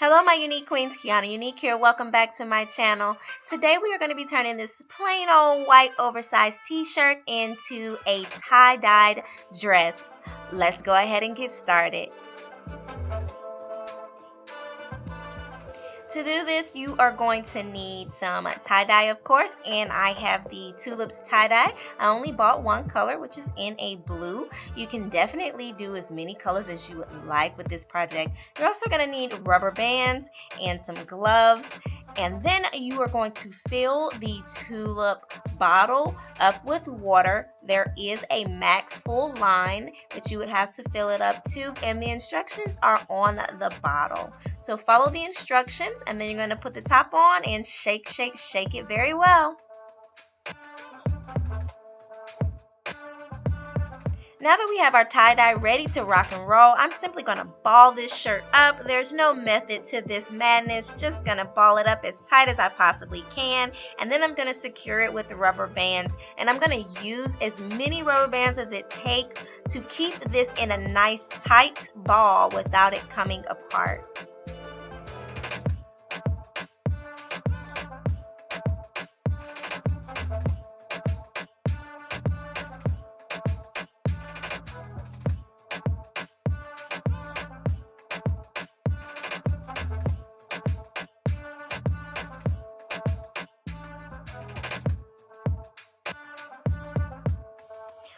Hello my unique queens, Kiana Unique here. Welcome back to my channel. Today we are going to be turning this plain old white oversized t-shirt into a tie-dyed dress. Let's go ahead and get started. To do this, you are going to need some tie-dye, of course, and I have the tulips tie-dye. I only bought one color, which is in a blue. You can definitely do as many colors as you would like with this project. You're also going to need rubber bands and some gloves, and then you are going to fill the tulip bottle up with water. There is a max full line that you would have to fill it up to, and the instructions are on the bottle. So follow the instructions, and then you're going to put the top on and shake, shake, shake it very well. Now that we have our tie-dye ready to rock and roll, I'm simply going to ball this shirt up. There's no method to this madness, just going to ball it up as tight as I possibly can, and then I'm going to secure it with the rubber bands, and I'm going to use as many rubber bands as it takes to keep this in a nice tight ball without it coming apart.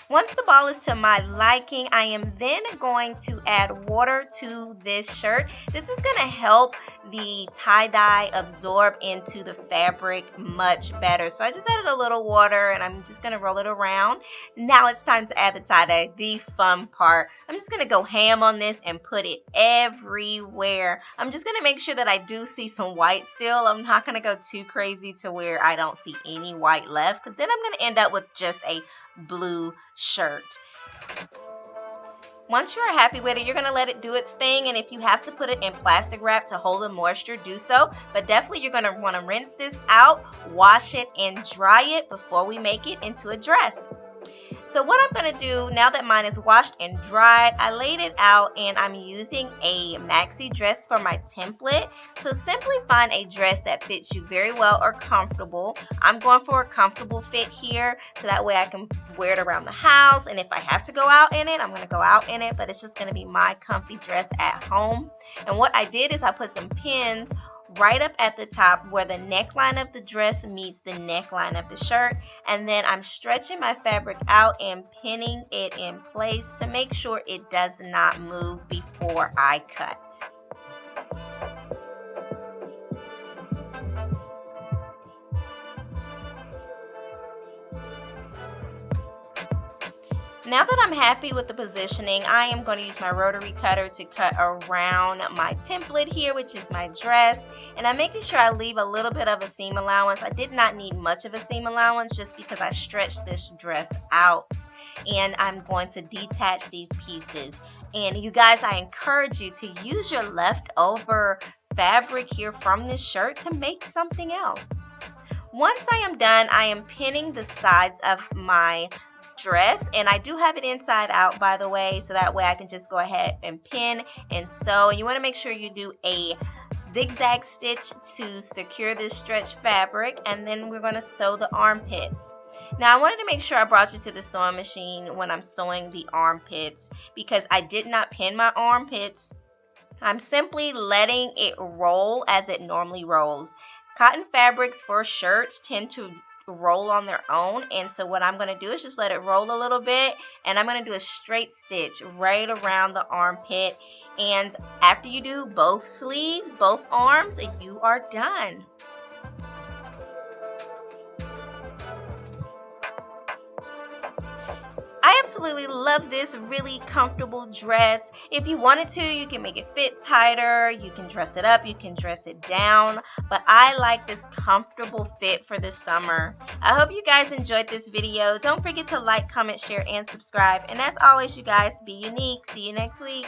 Once the ball is to my liking, I am then going to add water to this shirt. This is going to help the tie-dye absorb into the fabric much better. So I just added a little water and I'm just going to roll it around. Now it's time to add the tie-dye, the fun part. I'm just going to go ham on this and put it everywhere. I'm just going to make sure that I do see some white still. I'm not going to go too crazy to where I don't see any white left, because then I'm going to end up with just a blue shirt. Once you're happy with it, you're going to let it do its thing, and if you have to put it in plastic wrap to hold the moisture, do so. But definitely you're going to want to rinse this out, wash it, and dry it before we make it into a dress. So what I'm going to do, now that mine is washed and dried, I laid it out and I'm using a maxi dress for my template. So simply find a dress that fits you very well or comfortable. I'm going for a comfortable fit here, so that way I can wear it around the house, and if I have to go out in it, I'm going to go out in it, but it's just going to be my comfy dress at home. And what I did is I put some pins right up at the top where the neckline of the dress meets the neckline of the shirt, and then I'm stretching my fabric out and pinning it in place to make sure it does not move before I cut. Now that I'm happy with the positioning, I am going to use my rotary cutter to cut around my template here, which is my dress. And I'm making sure I leave a little bit of a seam allowance. I did not need much of a seam allowance just because I stretched this dress out. And I'm going to detach these pieces. And you guys, I encourage you to use your leftover fabric here from this shirt to make something else. Once I am done, I am pinning the sides of my dress, and I do have it inside out, by the way, so that way I can just go ahead and pin and sew. And you want to make sure you do a zigzag stitch to secure this stretch fabric, and then we're going to sew the armpits. Now I wanted to make sure I brought you to the sewing machine when I'm sewing the armpits, because I did not pin my armpits. I'm simply letting it roll as it normally rolls. Cotton fabrics for shirts tend to roll on their own, and so what I'm going to do is just let it roll a little bit, and I'm going to do a straight stitch right around the armpit. And after you do both sleeves, both arms, you are done. I absolutely love this really comfortable dress. If you wanted to, you can make it fit tighter, you can dress it up, you can dress it down, but I like this comfortable fit for this summer. I hope you guys enjoyed this video. Don't forget to like, comment, share, and subscribe. And as always, you guys, be unique. See you next week.